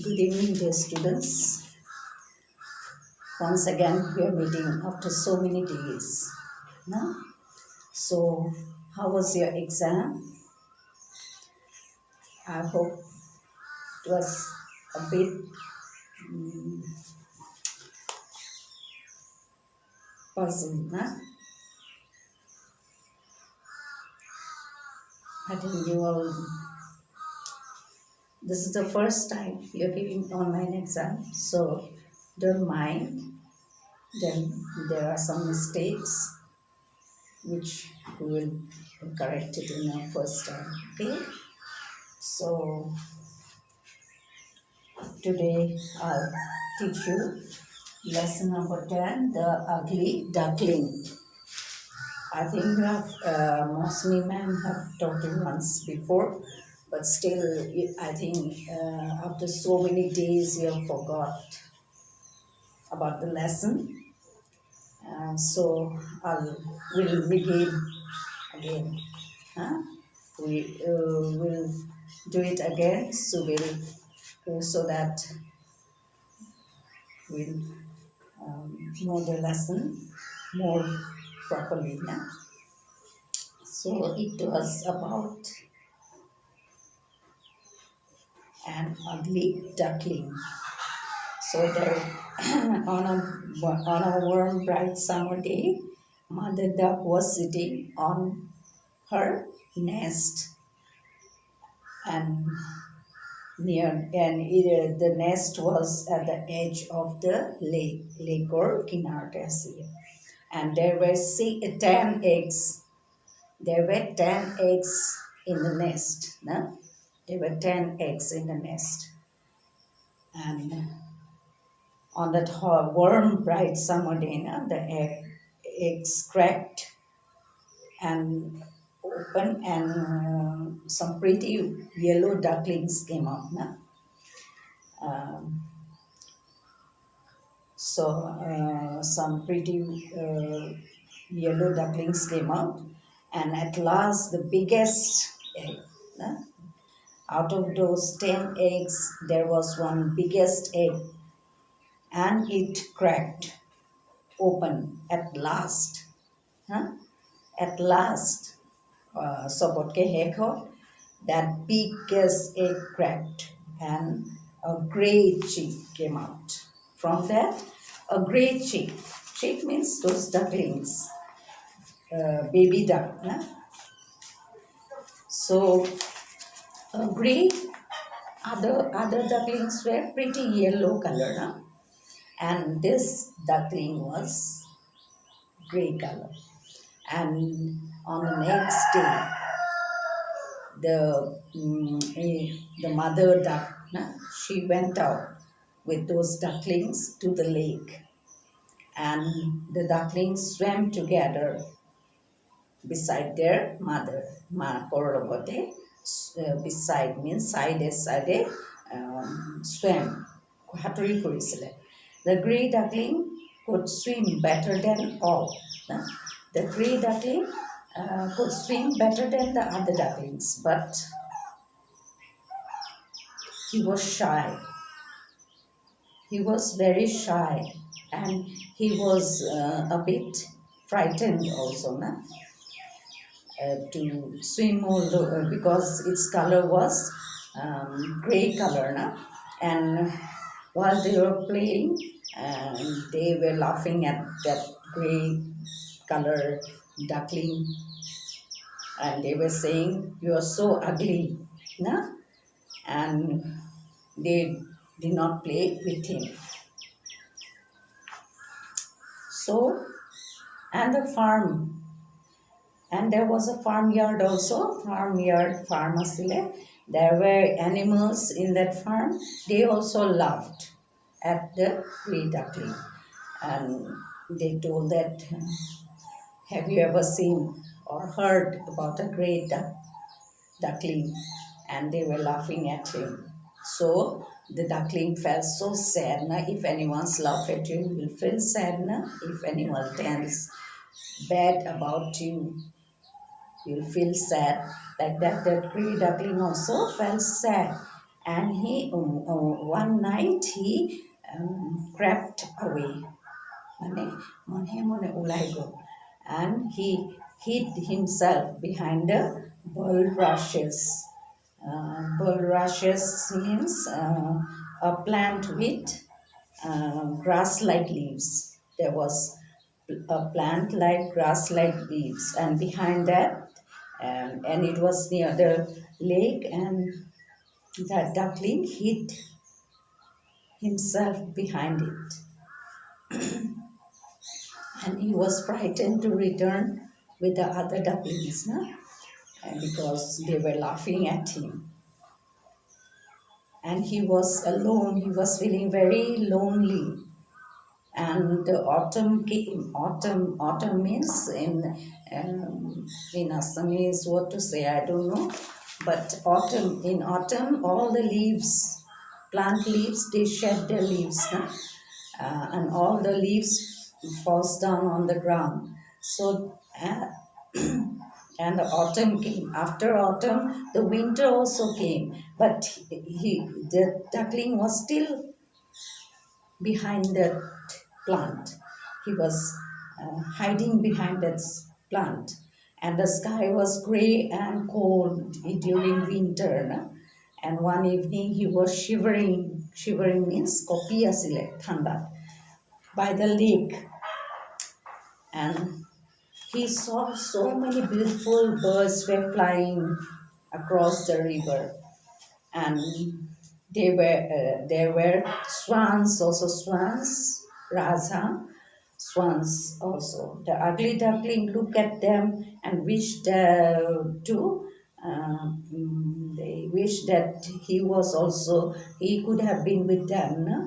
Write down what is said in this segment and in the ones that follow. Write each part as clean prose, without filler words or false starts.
Good evening, dear students. Once again, we are meeting after so many days. No? So, how was your exam? I hope it was a bit puzzling. No? I think you all, this is the first time you're giving online exam, so don't mind. Then there are some mistakes which we will correct it in our first time. Okay? So, today I'll teach you lesson number 10, the ugly duckling. I think you have, mostly men have taught you once before, but still, I think after so many days you have forgot about the lesson. So we'll begin again. Huh? We will do it again, so that we'll know the lesson more properly. Yeah? So it was about an ugly duckling. So there, on a warm, bright summer day, Mother Duck was sitting on her nest, and the nest was at the edge of the lake or kinar tehsil. And there were 10 eggs. There were 10 eggs in the nest. No? There were 10 eggs in the nest. And on that warm, bright summer day, the eggs cracked and opened, and some pretty yellow ducklings came out. Um, some pretty yellow ducklings came out, and at last the biggest egg. Out of those 10 eggs, there was one biggest egg, and it cracked open at last. Huh? At last, Sobot ke heko, that biggest egg cracked, and a gray chick came out. From that, a gray chick. Chick means those ducklings, baby duck. Huh? So, gray, other ducklings were pretty yellow color. Huh? And this duckling was gray color. And on the next day, the mother duck, she went out with those ducklings to the lake, and the ducklings swam together beside their mother. Beside means side swam. The grey duckling could swim better than all. The grey duckling could swim better than the other ducklings, but he was shy. He was very shy, and he was a bit frightened also, to swim, although, because its color was gray color. And while they were playing, they were laughing at that gray color duckling, and they were saying, "You are so ugly," and they did not play with him. So, and the farm, and there was a farmyard also, farmasile. There were animals in that farm. They also laughed at the grey duckling, and they told that, "Have you ever seen or heard about a grey duckling?" And they were laughing at him. So the duckling felt so sad. If anyone's laugh at you, you will feel sad. If anyone tells bad about you, you'll feel sad. Like that grey duckling also felt sad. and one night he crept away. মানে মনে মনে ওলাই গ'ল, and he hid himself behind the bulrushes. Bulrushes means a plant with grass-like leaves. There was a plant like grass-like leaves, and behind that, and it was near the lake, and that duckling hid himself behind it, and he was frightened to return with the other ducklings, no? And because they were laughing at him. And he was alone, he was feeling very lonely. And the autumn came. Autumn means in Assamese, what to say, I don't know. But in autumn, all the leaves, plant leaves, they shed their leaves, no? And all the leaves falls down on the ground. So, and the autumn came. After autumn, the winter also came. But the duckling was still behind that plant. He was hiding behind that plant. And the sky was gray and cold during winter. No? And one evening he was shivering. Shivering means kopi asile, thanda, by the lake. And he saw so many beautiful birds were flying across the river. And there were swans, also swans, raja, swans also. The ugly duckling looked at them and wished they wished that he could have been with them. No?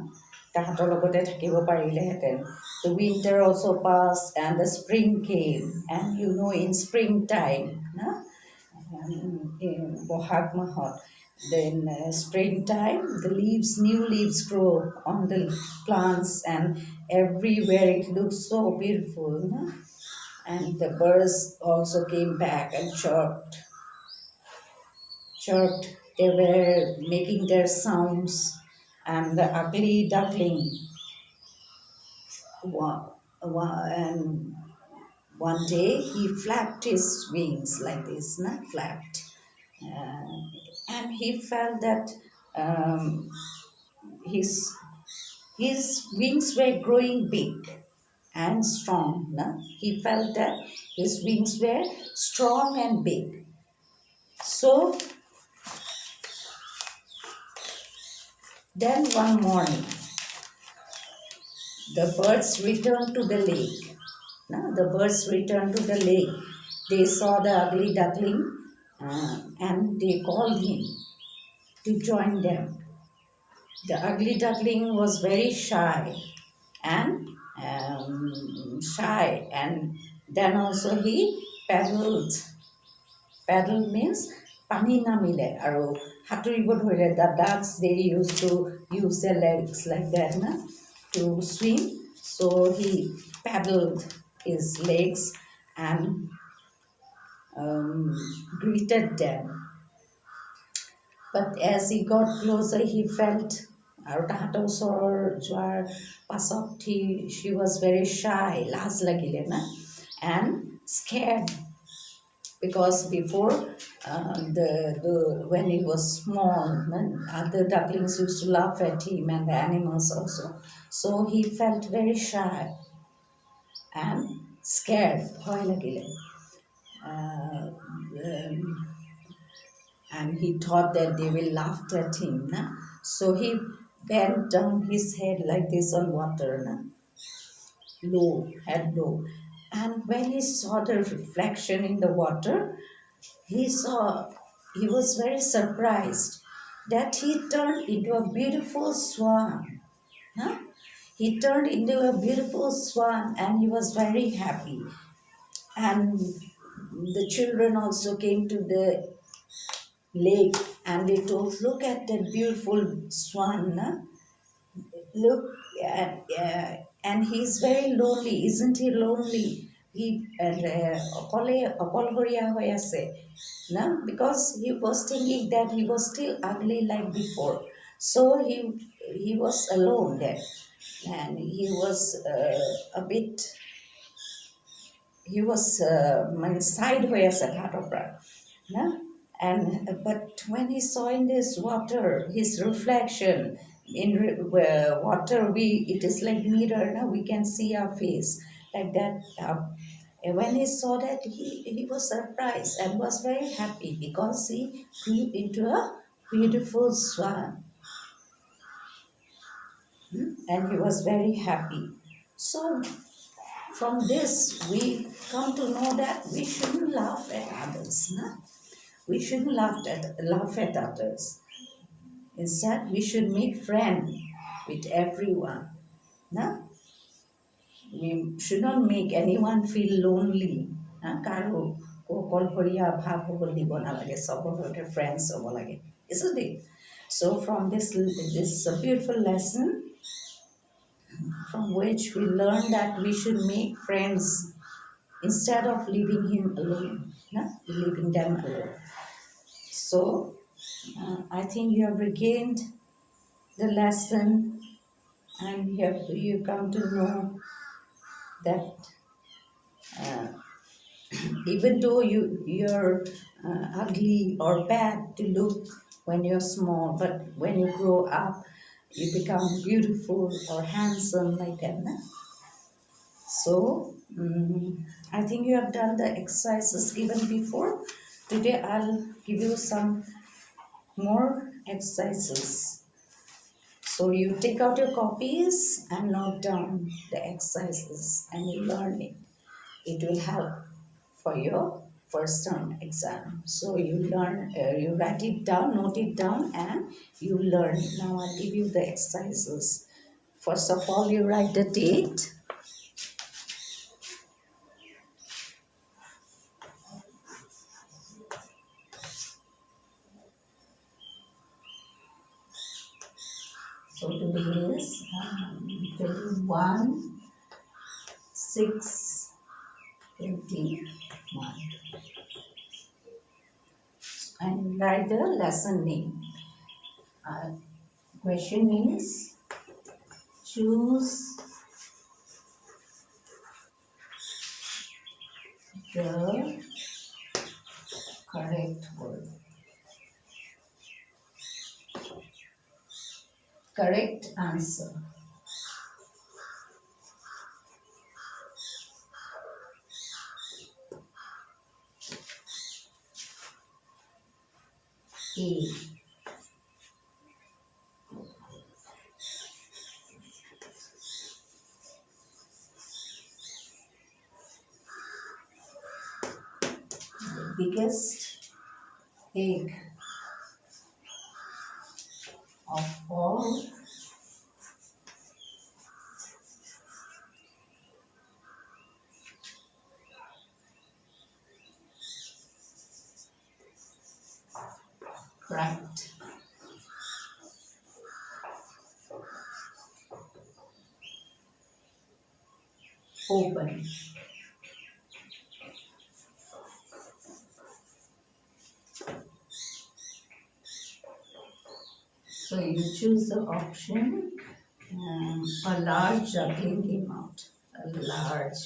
তাহাঁতৰ লগতে থাকিব পাৰিলেহেঁতেন. The winter also passed and the spring came. And you know, in springtime, no? In Bohag মাহত, then springtime, the new leaves grow on the plants, and everywhere it looks so beautiful. No? And the birds also came back and chirped. They were making their sounds, and the ugly duckling, and one day he flapped his wings like this, not flapped. And he felt that his wings were growing big and strong. No? He felt that his wings were strong and big. So then one morning, the birds returned to the lake. No? The birds returned to the lake. They saw the ugly duckling and they called him to join them. The ugly duckling was very shy, and then also he paddled. Paddle means pani namile, aru haturibo dhorile. The ducks, they used to use their legs like that, na, to swim. So he paddled his legs and greeted them. But as he got closer, he felt, আৰু তাহাঁতৰ ওচৰৰ যোৱাৰ পাছত she was very shy, লাজ লাগিলে না, and scared, because before when he was small, other ducklings used to laugh at him and the animals also. So he felt very shy and scared, ভয় লাগিলে. And he thought that they will laugh at him. Na? So he bent down his head like this on water, na? Head low. And when he saw the reflection in the water, he was very surprised that he turned into a beautiful swan. Huh? He turned into a beautiful swan, and he was very happy. And the children also came to the lake, and they told, look at that beautiful swan. Huh? Look, and he's very lonely. Isn't he lonely? he অকলশৰীয়া হৈ আছে না, because he was thinking that he was still ugly like before, so he was alone there, and he was a bit, he was মানে side হৈ আছে তাহাঁতৰ পৰা না, and but when he saw in this water his reflection in water, we, it is like mirror now, we can see our face like that, and when he saw that, he was surprised and was very happy because he grew into a beautiful swan. And he was very happy. So from this we come to know that we shouldn't laugh at others, no? We shouldn't laugh at others. Instead, we should make friends with everyone. No? We should not make anyone feel lonely. কাৰো অকলশৰীয়া ভাৱ হ'ব দিব নালাগে, চবৰ সৈতে friends হ'ব লাগে, isn't it? So from this is a beautiful lesson from which we learn that we should make friends instead of leaving him alone, no? Leaving them alone. So I think you have regained the lesson, and you come to know that even though you're ugly or bad to look when you're small, but when you grow up, you become beautiful or handsome like that. No? So I think you have done the exercises given before. Today I'll give you some more exercises. So you take out your copies and note down the exercises and you learn it. It will help for your first term exam. So you learn, you write it down, note it down, and you learn. Now I'll give you the exercises. First of all, you write the date. So today is 21/6/21, and write the lesson name. Question is, choose the correct word. Correct answer. A. The biggest egg of all right. Open. So you choose the option, a large juggling came out. A large,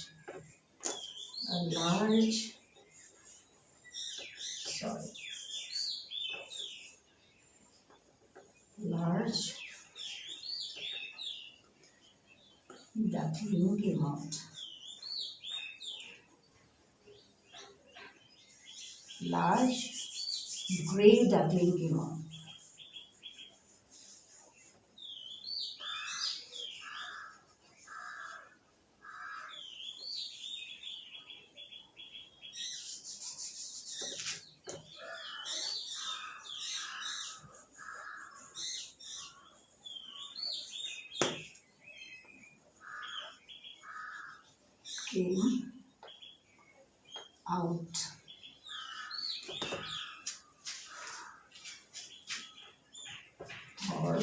sorry, large duckling came out. Large grey duckling came out. Came out. Or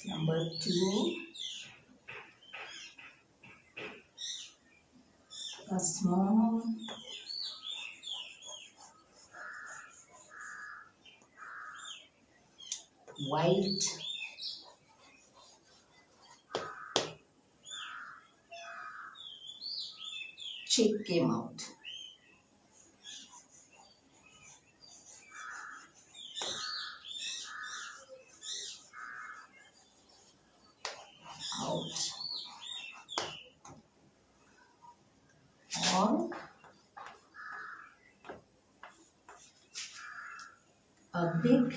number 2, a small white chick came out. Out. Or a big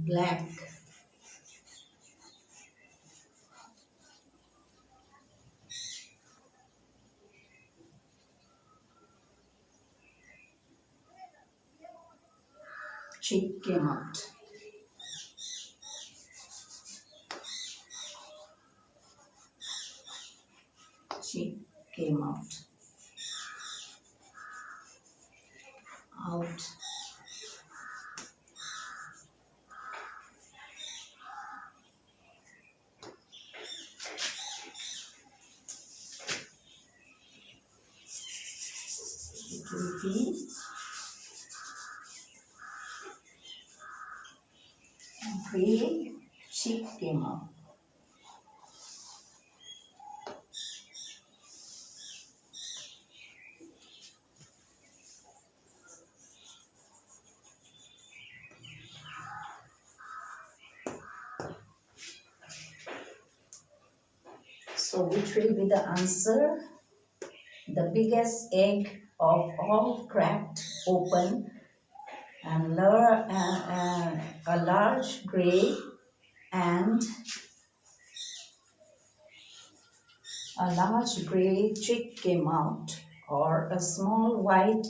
black chick came out. Chick came out. Out. It will be gray chick came out. So which will be the answer? The biggest egg of all cracked open and a large gray and a large gray chick came out, or a small white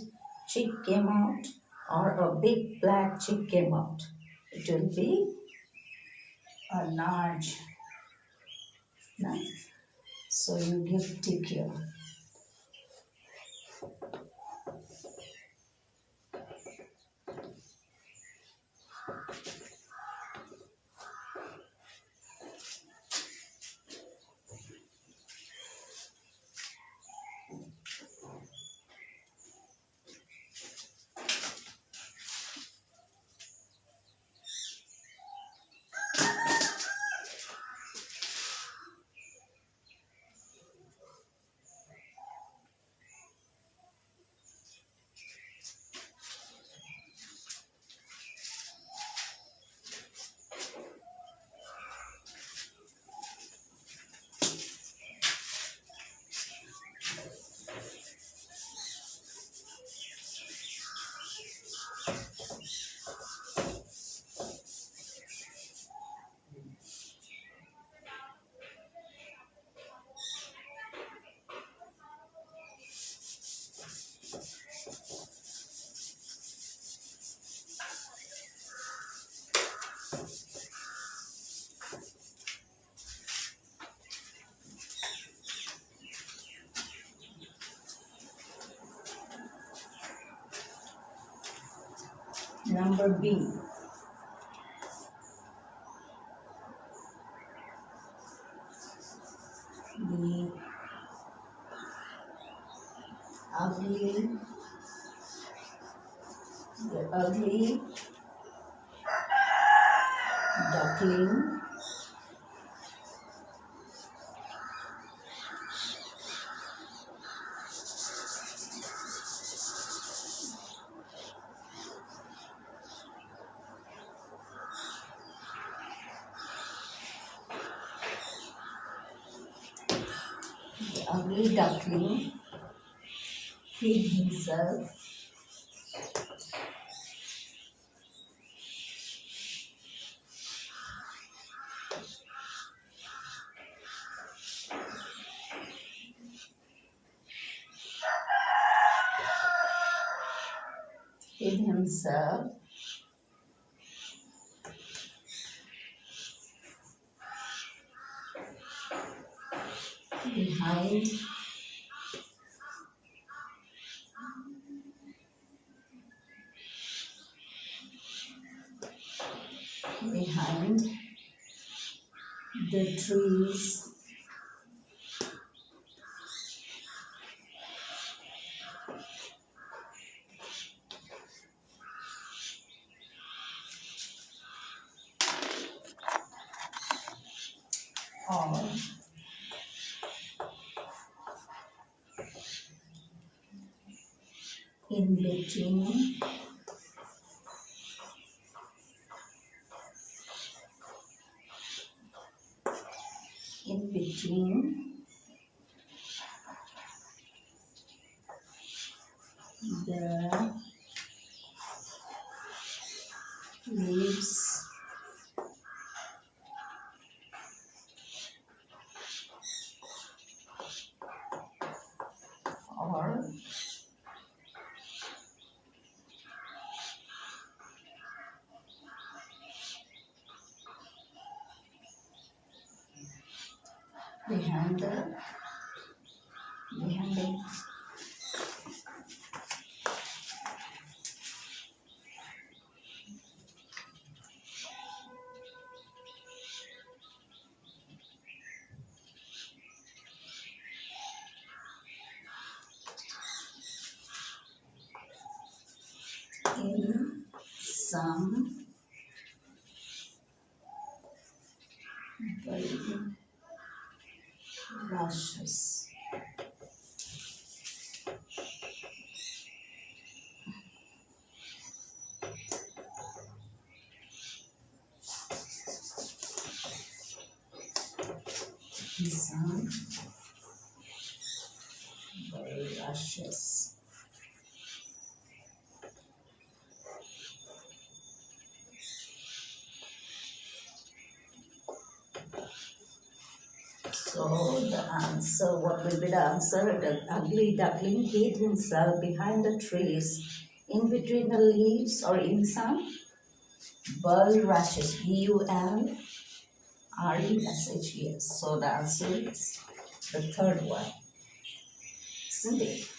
chick came out, or a big black chick came out. It will be a large. No? So you give tick here. Number B. The ugly, the ugly duckling ugly duckling hid himself hid himself behind behind the trees, or in between in between the leaves or behind the in some bulbous. Some bulbous. So the answer, what will be the answer? The ugly duckling hid himself behind the trees, in between the leaves or in some bulrushes. Bulrushes. So the answer is the third one, isn't it?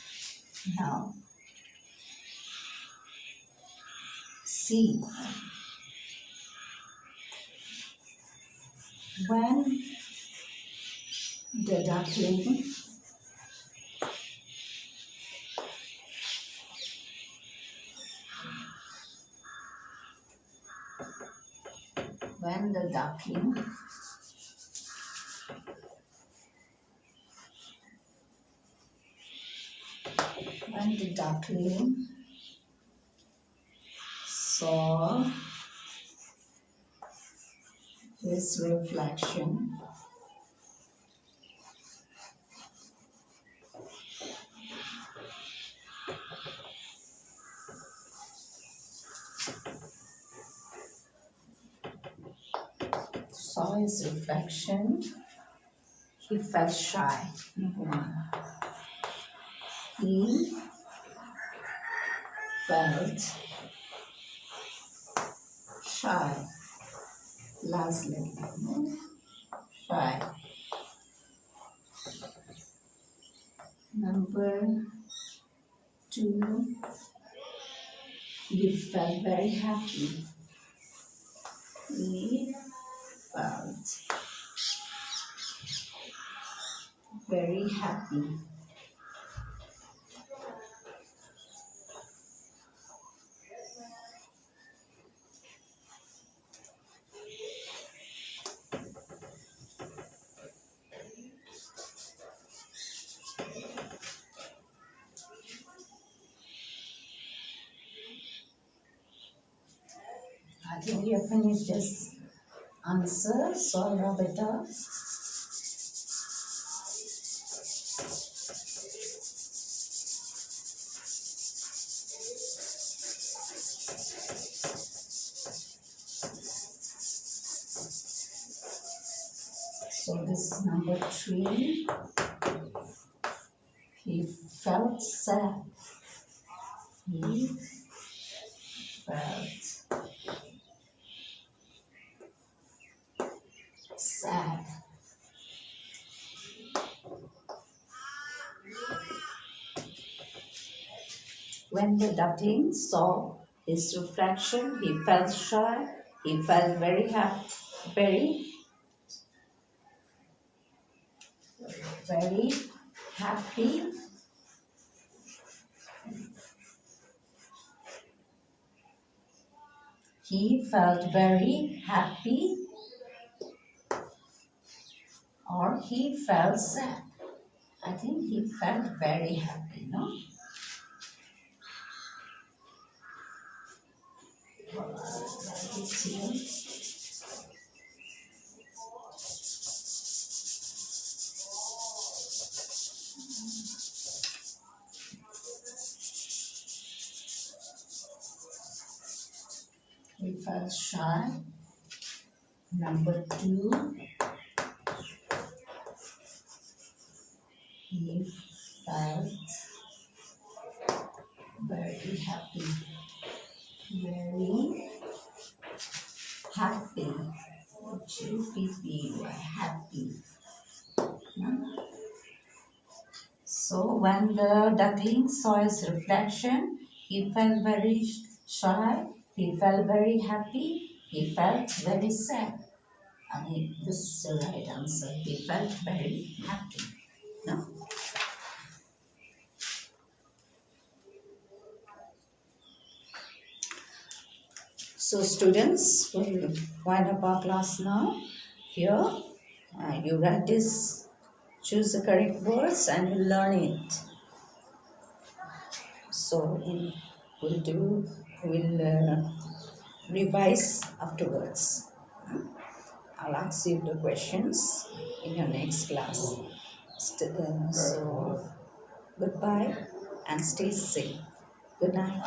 Now, see, when the duckling when the duckling when the duckling saw his reflection he felt shy. He felt shy. Lastly, shy. Number 2, he felt very happy. He felt very happy. I think we have finished this answer. So, Roberta. So this is number 3. He felt sad. He felt sad. When the duckling saw his reflection, he felt shy. He felt very happy, very very happy. He felt very happy, or he felt sad. I think he felt very happy, no? It's here. He felt shy. Number 2, he felt very happy. Very happy. H-U-P-P-Y, happy. So when the duckling saw his reflection, he felt very shy, he felt very happy, he felt very sad. I mean, this is the right answer. He felt very happy. No? So students, we'll wind up our class now. Here, you practice, choose the correct words and you learn it. So we'll revise afterwards. I'll ask you the questions in your next class. So goodbye and stay safe. Good night.